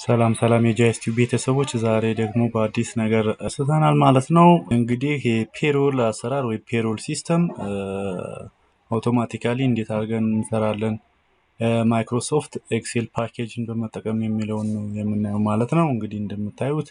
ሰላም ሰላም የጃይስቲው ቤተሰቦች ዛሬ ደግሞ በአዲስ ነገር ስተናል ማለት ነው። እንግዲህ የፔሮል አሰራር ወይ ፔሮል ሲስተም አውቶማቲካሊ እንዴት አድርገን እንሰራለን ማይክሮሶፍት ኤክሴል ፓኬጅን በመጠቀም የሚለውን ነው የምናየው ማለት ነው። እንግዲህ እንደምታዩት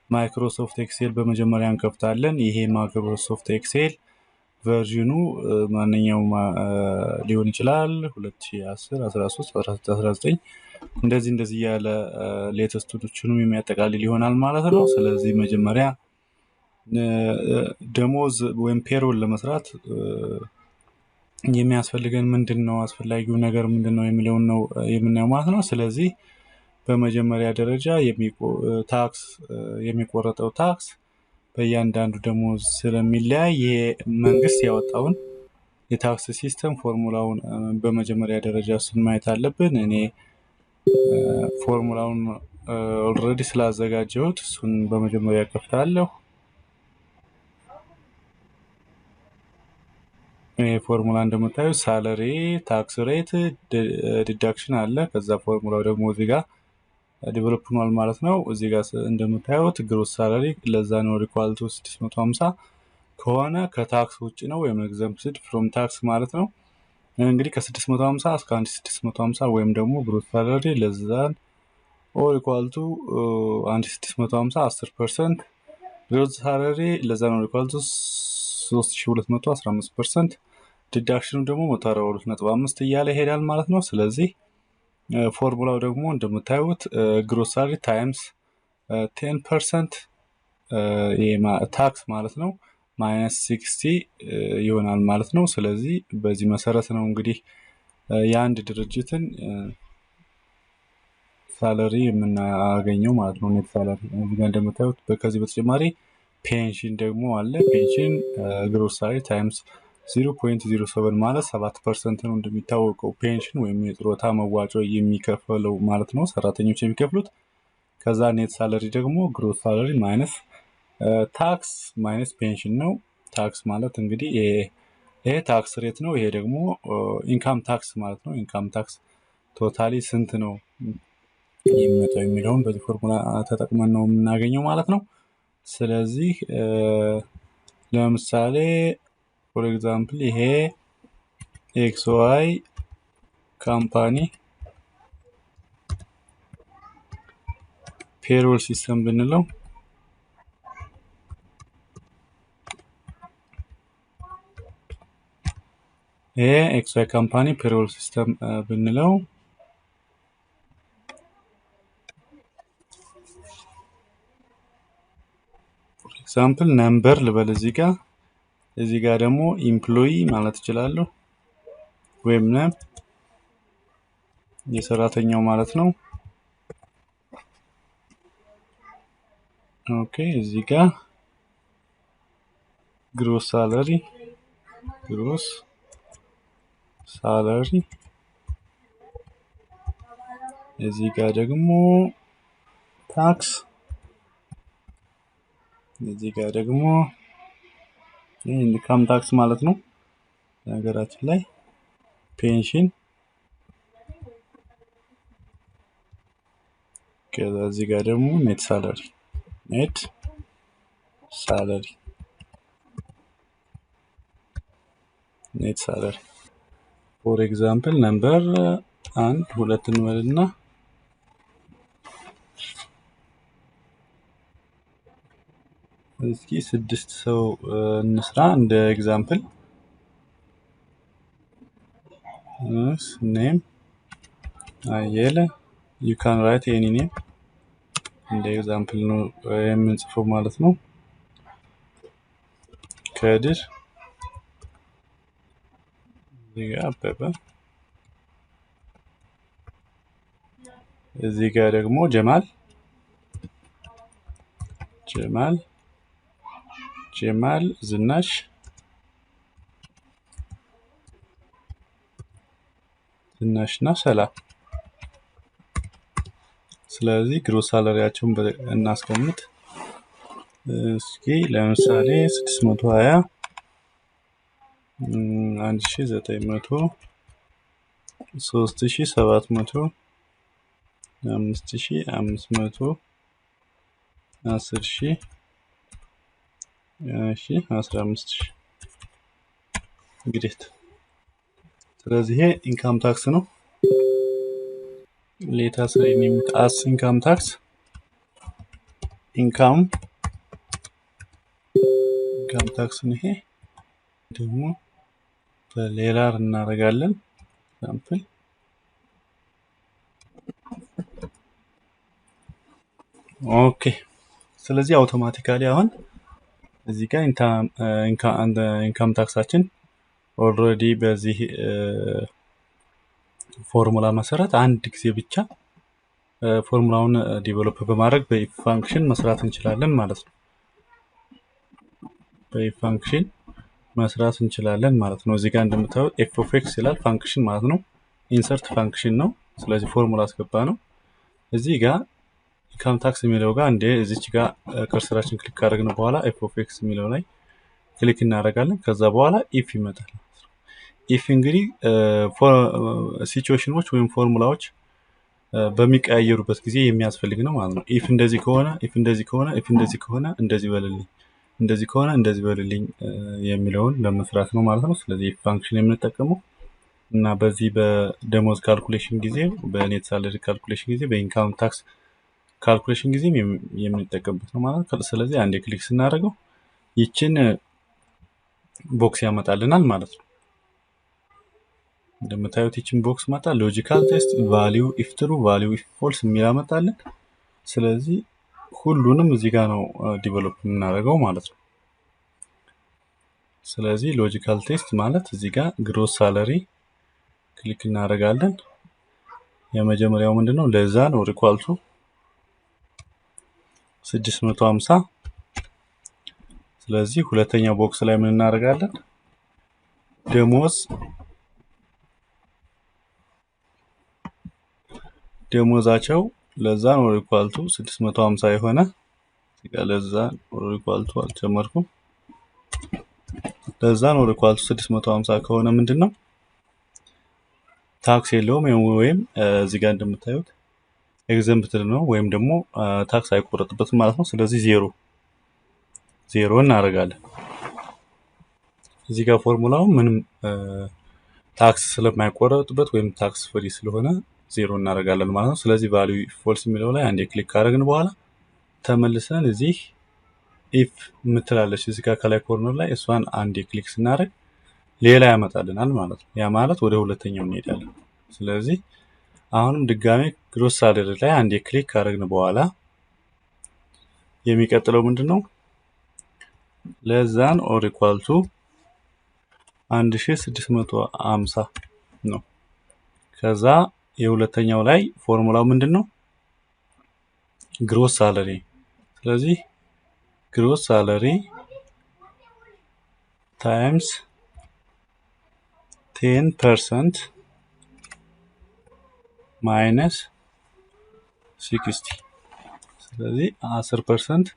ማይክሮሶፍት ኤክሴል በመጀመሪያ እንከፍታለን። ይሄ ማይክሮሶፍት ኤክሴል ቨርዥኑ ማንኛውም ሊሆን ይችላል 2010 13 14 19 እንደዚህ ያለ ሌተስቶቹንም የሚያጠቃልል ይሆናል ማለት ነው። ስለዚህ መጀመሪያ ደሞዝ ወይም ፔሮል ለመስራት የሚያስፈልገን ምንድነው አስፈላጊው ነገር ምንድነው የሚለውን ነው የምናየው ማለት ነው። ስለዚህ በመጀመሪያ ደረጃ ታክስ የሚቆረጠው ታክስ በእያንዳንዱ ደሞዝ ስለሚለያይ መንግስት ያወጣውን የታክስ ሲስተም ፎርሙላውን በመጀመሪያ ደረጃ ማየት አለብን። እኔ ፎርሙላውን ኦልሬዲ ስላዘጋጀሁት እሱን በመጀመሪያ ከፍታለሁ። ፎርሙላ እንደምታዩት ሳለሪ ታክስ ሬት ዲዳክሽን አለ። ከዛ ፎርሙላው ደግሞ እዚህ ጋር ዴቨሎፕ ሆኗል ማለት ነው። እዚህ ጋር እንደምታዩት ግሮስ ሳለሪ ለዛ ነው ኢኳል ቱ 650 ከሆነ ከታክስ ውጪ ነው ወይም ኤግዘምፕትድ ፍሮም ታክስ ማለት ነው። እንግዲህ ከ650 እስከ 1650 ወይም ደግሞ ግሮስ ሳለሪ ለዛን ኦር ኢኳል ቱ 1650 10% ግሮስ ሳለሪ ለዛ ነው ኢኳል ቱ 3200 15% ዲዳክሽኑ ደግሞ 142.5 እያለ ይሄዳል ማለት ነው። ስለዚህ ፎርሙላው ደግሞ እንደምታዩት ግሮስ ሳለሪ ታይምስ 10% ታክስ ማለት ነው ማይነስ 60 ይሆናል ማለት ነው። ስለዚህ በዚህ መሰረት ነው እንግዲህ የአንድ ድርጅትን ሳለሪ የምናገኘው ማለት ነው። ኔት ሳለሪ እዚህ ጋር እንደምታዩት ከዚህ በተጨማሪ ፔንሽን ደግሞ አለ። ፔንሽን ግሮስ ሳለሪ ታይምስ 0.07 ማለት 7% ነው እንደሚታወቀው ፔንሽን ወይም የጡረታ መዋጮ የሚከፈለው ማለት ነው ሰራተኞች የሚከፍሉት። ከዛ ኔት ሳለሪ ደግሞ ግሮስ ሳለሪ ማይነስ ታክስ ማይነስ ፔንሽን ነው። ታክስ ማለት እንግዲህ ይሄ ታክስ ሬት ነው። ይሄ ደግሞ ኢንካም ታክስ ማለት ነው። ኢንካም ታክስ ቶታሊ ስንት ነው የሚመጣው የሚለውን በዚህ ፎርሙላ ተጠቅመን ነው የምናገኘው ማለት ነው። ስለዚህ ለምሳሌ ፎር ኤግዛምፕል ይሄ ኤክስ ዋይ ካምፓኒ ፔሮል ሲስተም ብንለው ይሄ ኤክስ ዋይ ካምፓኒ ፔሮል ሲስተም ብንለው ፎር ኤግዛምፕል ነምበር ልበል እዚህ ጋር ደግሞ ኢምፕሎይ ማለት እችላለሁ ወይም የሰራተኛው ማለት ነው። ኦኬ እዚህ ጋር ግሮስ ሳለሪ እዚህ ጋር ደግሞ ታክስ እዚህ ጋር ደግሞ ኢንካም ታክስ ማለት ነው። ነገራችን ላይ ፔንሽን ከዚህ ጋር ደግሞ ኔት ሳለሪ ፎር ኤግዛምፕል ነምበር 1 2 እንበልና እስኪ 6 ሰው እንስራ እንደ ኤግዛምፕል ኔም አየለ you can write any name እንደ ኤግዛምፕል ነው የምንጽፈው ማለት ነው። ከድር እዚህ ጋር አበበ እዚህ ጋር ደግሞ ጀማል ዝናሽ እና ሰላም። ስለዚህ ግሮስ ሳለሪያቸውን እናስቀምጥ እስኪ ለምሳሌ 620 1900 3700 5500 10000 እሺ 15000 እንግዲህ ስለዚህ ይሄ ኢንካም ታክስ ነው። ሌታስ ሪኔምድ አስ ኢንካም ታክስ ኢንካም ታክስ ነው። ይሄ ደግሞ በሌላ እናደርጋለን ሳምፕል ኦኬ። ስለዚህ አውቶማቲካሊ አሁን እዚህ ጋር ኢንካም ታክሳችን ኦልሬዲ በዚህ ፎርሙላ መሰረት አንድ ጊዜ ብቻ ፎርሙላውን ዲቨሎፕ በማድረግ በኢፍ ፋንክሽን መስራት እንችላለን ማለት ነው። በኢፍ ፋንክሽን መስራት እንችላለን ማለት ነው። እዚህ ጋር እንደምታዩት ኤፍ ኦፍ ኤክስ ይላል ፋንክሽን ማለት ነው። ኢንሰርት ፋንክሽን ነው። ስለዚህ ፎርሙላ አስገባ ነው። እዚህ ጋር ኢንካም ታክስ የሚለው ጋር እዚች ጋር ከርሰራችን ክሊክ ካደረግን በኋላ ኤፍ ኦፍ ኤክስ የሚለው ላይ ክሊክ እናደርጋለን። ከዛ በኋላ ኢፍ ይመጣል። ኢፍ እንግዲህ ሲቹዌሽኖች ወይም ፎርሙላዎች በሚቀያየሩበት ጊዜ የሚያስፈልግ ነው ማለት ነው። ኢፍ እንደዚህ ከሆነ ኢፍ እንደዚህ ከሆነ ኢፍ እንደዚህ ከሆነ እንደዚህ በልልኝ እንደዚህ ከሆነ እንደዚህ በልልኝ የሚለውን ለመስራት ነው ማለት ነው። ስለዚህ ኢፍ ፋንክሽን የምንጠቀመው እና በዚህ በደሞዝ ካልኩሌሽን ጊዜ በኔት ሳለሪ ካልኩሌሽን ጊዜ በኢንካም ታክስ ካልኩሌሽን ጊዜ የምንጠቀምበት ነው ማለት ነው። ስለዚህ አንዴ ክሊክ ስናደርገው ይችን ቦክስ ያመጣልናል ማለት ነው። እንደምታዩት ይችን ቦክስ መጣ ሎጂካል ቴስት ቫልዩ ኢፍ ትሩ ቫልዩ ኢፍ ፎልስ የሚል አመጣልን። ስለዚህ ሁሉንም እዚህ ጋር ነው ዲቨሎፕ የምናደርገው ማለት ነው። ስለዚህ ሎጂካል ቴስት ማለት እዚህ ጋር ግሮስ ሳለሪ ክሊክ እናደርጋለን። የመጀመሪያው ምንድነው ለዛ ነው ኢኳል ቱ 650። ስለዚህ ሁለተኛው ቦክስ ላይ ምን እናደርጋለን ደሞዛቸው ለዛ ነው ኢኳል ቱ 650 የሆነ ለዛ ነው ኢኳል ቱ አልጨመርኩም። ለዛ ነው ኢኳል ቱ 650 ከሆነ ምንድነው ታክስ የለውም ወይም እዚህ ጋር እንደምታዩት ኤግዘምፕትድ ነው ወይም ደግሞ ታክስ አይቆረጥበትም ማለት ነው። ስለዚህ ዜሮ እናደርጋለን። እዚህ ጋር ፎርሙላው ምንም ታክስ ስለማይቆረጥበት ወይም ታክስ ፍሪ ስለሆነ ዜሮ እናደርጋለን ማለት ነው። ስለዚህ ቫልዩ ፎልስ የሚለው ላይ አንዴ ክሊክ ካደረግን በኋላ ተመልሰን እዚህ ኢፍ የምትላለች እዚህ ጋር ከላይ ኮርነር ላይ እሷን አንዴ ክሊክ ስናደርግ ሌላ ያመጣልናል ማለት ነው። ያ ማለት ወደ ሁለተኛው እንሄዳለን። ስለዚህ አሁንም ድጋሜ ግሮስ ሳለሪ ላይ አንዴ ክሊክ ካደረግን በኋላ የሚቀጥለው ምንድነው ለዛን ኦር ኢኳል ቱ 1650 ነው። ከዛ የሁለተኛው ላይ ፎርሙላው ምንድነው ግሮስ ሳለሪ። ስለዚህ ግሮስ ሳለሪ ታይምስ 10% ማይነስ 60 ስለዚህ 10%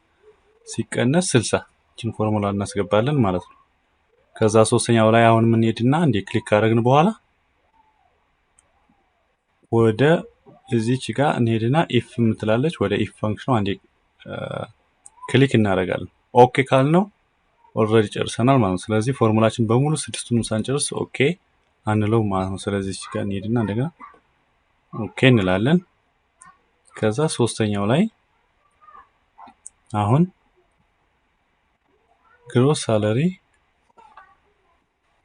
ሲቀነስ 60 እቺን ፎርሙላ እናስገባለን ማለት ነው። ከዛ ሶስተኛው ላይ አሁን ምን ሄድና እንደ ክሊክ ካደረግን በኋላ ወደ እዚች ጋር እንሄድና ኢፍ የምትላለች ወደ ኢፍ ፋንክሽኑ አንዴ ክሊክ እናደርጋለን። ኦኬ ካልነው ኦልሬዲ ጨርሰናል ማለት ነው። ስለዚህ ፎርሙላችን በሙሉ ስድስቱንም ሳንጨርስ ኦኬ አንለው ማለት ነው። ስለዚህ እዚህ ጋር እንሄድና እንደገና ኦኬ እንላለን። ከዛ ሶስተኛው ላይ አሁን ግሮስ ሳለሪ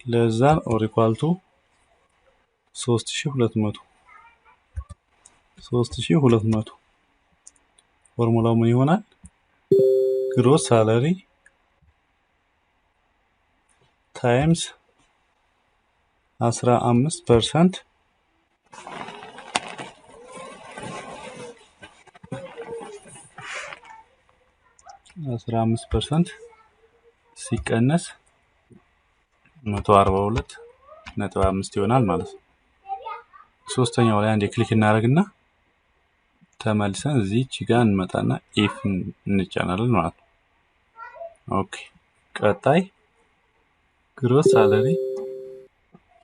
ለዛ ኦር ኢኳል ቱ 3200 ፎርሙላው ምን ይሆናል ግሮስ ሳለሪ ታይምስ 15% ሲቀነስ 142.5 ይሆናል ማለት ነው። ሶስተኛው ላይ አንዴ ክሊክ እናደርግና ተመልሰን እዚች ጋር እንመጣና ኢፍ እንጫናለን ማለት ነው። ኦኬ ቀጣይ ግሮስ ሳለሪ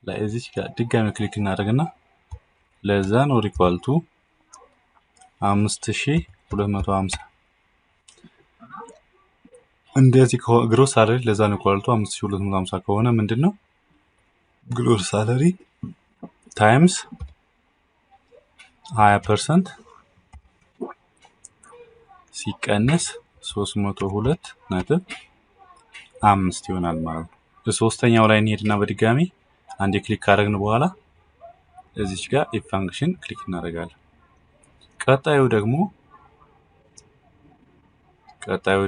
ላይ እዚች ጋር ድጋሚ ክሊክ እናደርግና ለዛ ነው ኢኳል ቱ 5250 እንደዚህ ግሮስ ሳለሪ ለዛ ነው ኳልቱ 5250 ከሆነ ምንድነው ግሮስ ሳለሪ ታይምስ 20% ሲቀነስ 302.5 ይሆናል ማለት ነው። ሶስተኛው ላይ እንሄድና በድጋሚ አንዴ ክሊክ ካደረግን በኋላ እዚች ጋር if function ክሊክ እናደርጋለን። ቀጣዩ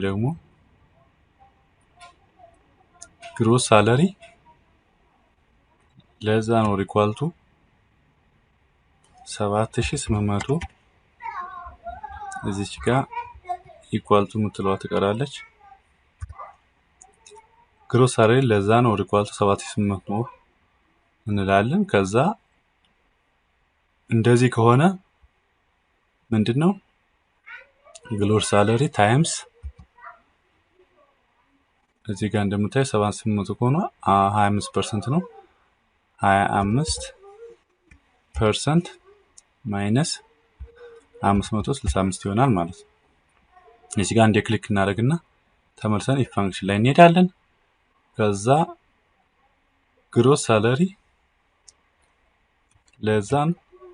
ደግሞ ግሮስ ሳለሪ ለዛ ነው ኢኳል ቱ 7800 እዚች ጋር ኢኳል ቱ ምትለዋ ትቀራለች። ግሮስ ሳለሪ ለዛ ነው ኢኳል ቱ 7800 እንላለን። ከዛ እንደዚህ ከሆነ ምንድነው ግሮስ ሳለሪ ታይምስ እዚህ ጋር እንደምታዩ 7800 ከሆነ 25% ነው 25% ማይነስ 565 ይሆናል ማለት ነው። እዚህ ጋር አንዴ ክሊክ እናደርግና ተመልሰን if function ላይ እንሄዳለን። ከዛ ግሮስ ሳለሪ ለዛን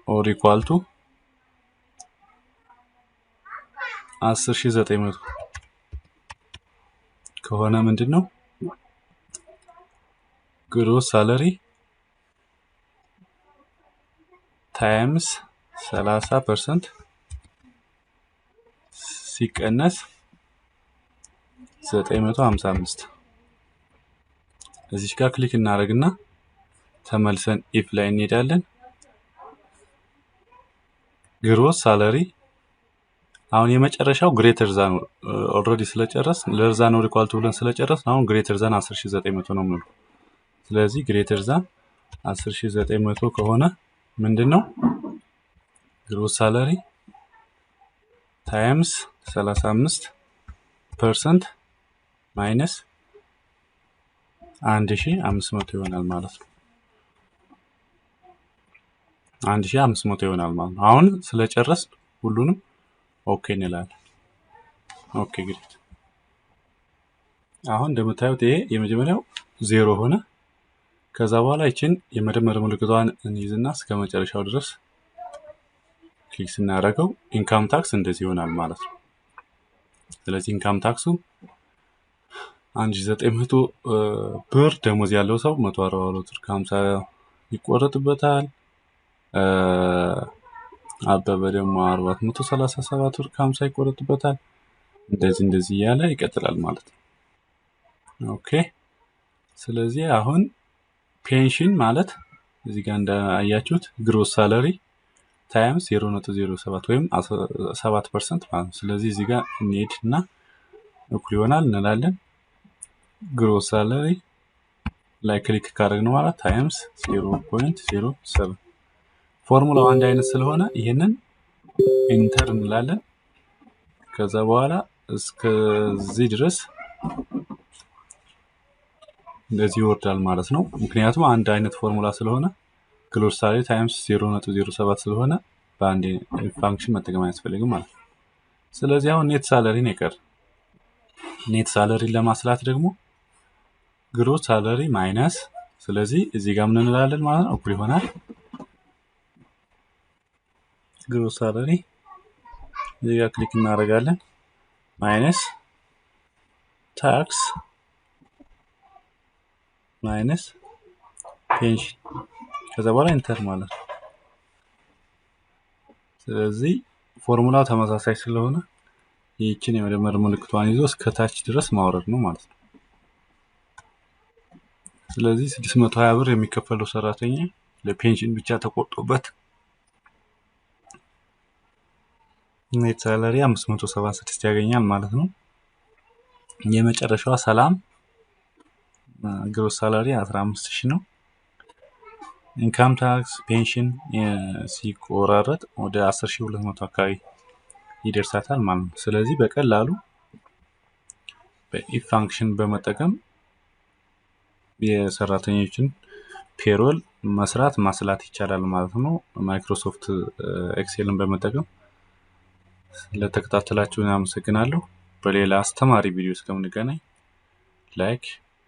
ኦር ኢኳል ቱ 10900 ከሆነ ምንድነው ግሮስ ሳለሪ ታይምስ 30% ሲቀነስ 955 እዚህ ጋር ክሊክ እናደርግና ተመልሰን if ላይ እንሄዳለን። ግሮስ ሳለሪ አሁን የመጨረሻው ግሬተር ዛን ኦልሬዲ ስለጨረስ ለዛ ነው ኢኳል ቱ ብለን ስለጨረስ አሁን ግሬተር ዛን 10900 ነው የሚለው። ስለዚህ ግሬተር ዛን 10900 ከሆነ ምንድነው ግሮስ ሳለሪ ታይምስ 35% ማይነስ 1500 ይሆናል ማለት ነው። 1500 ይሆናል ማለት ነው። አሁን ስለጨረስ ሁሉንም ኦኬ እንላለን። ኦኬ ግሬት። አሁን እንደምታዩት ይሄ የመጀመሪያው 0 ሆነ። ከዛ በኋላ እቺን የመደመር ምልክቷን እንይዝና እስከ መጨረሻው ድረስ ክሊክ ስናደርገው ኢንካም ታክስ እንደዚህ ይሆናል ማለት ነው። ስለዚህ ኢንካም ታክሱ 1900 ብር ደሞዝ ያለው ሰው 142 ብር ከ50 ይቆረጥበታል። አበበ ደግሞ 437 ብር ከ50 ይቆረጥበታል። እንደዚህ እያለ ይቀጥላል ማለት ነው። ኦኬ ስለዚህ አሁን ፔንሽን ማለት እዚህ ጋር እንዳያችሁት ግሮስ ሳለሪ ታይምስ 0.07 ወይም 7% ማለት ነው። ስለዚህ እዚህ ጋር እንሄድና እኩል ይሆናል እንላለን። ግሮስ ሳለሪ ላይ ክሊክ ካደረግን በኋላ ታይምስ 0.07 ፎርሙላው አንድ አይነት ስለሆነ ይሄንን ኢንተር እንላለን። ከዛ በኋላ እስከዚህ ድረስ እንደዚህ ይወርዳል ማለት ነው። ምክንያቱም አንድ አይነት ፎርሙላ ስለሆነ ግሮስ ሳለሪ ታይምስ 0.07 ስለሆነ በአንድ ፋንክሽን መጠቀም አያስፈልግም ማለት ነው። ስለዚህ አሁን ኔት ሳለሪ ነው የቀረ። ኔት ሳለሪ ለማስላት ደግሞ ግሮስ ሳለሪ ማይነስ ስለዚህ እዚህ ጋር ምን እንላለን ማለት ነው እኩል ይሆናል ግሮስ ሳለሪ እዚህ ጋር ክሊክ እናደርጋለን ማይነስ ታክስ ማይነስ ፔንሽን ከዛ በኋላ ኢንተር ማለት ነው። ስለዚህ ፎርሙላው ተመሳሳይ ስለሆነ ይህችን የመደመር ምልክቷን ይዞ እስከ ታች ድረስ ማውረድ ነው ማለት ነው። ስለዚህ 620 ብር የሚከፈለው ሰራተኛ ለፔንሽን ብቻ ተቆርጦበት ኔት ሳለሪ 576 ያገኛል ማለት ነው። የመጨረሻዋ ሰላም ግሮስ ሳለሪ 15000 ነው። ኢንካም ታክስ ፔንሽን ሲቆራረጥ ወደ 10200 አካባቢ ይደርሳታል ማለት ነው። ስለዚህ በቀላሉ በኢፍ ፋንክሽን በመጠቀም የሰራተኞችን ፔሮል መስራት ማስላት ይቻላል ማለት ነው። ማይክሮሶፍት ኤክሴልን በመጠቀም ለተከታተላችሁን አመሰግናለሁ። በሌላ አስተማሪ ቪዲዮ እስከምንገናኝ ላይክ፣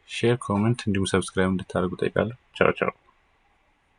ሼር፣ ኮሜንት እንዲሁም ሰብስክራይብ እንድታደርጉ ጠይቃለሁ። ቻው ቻው።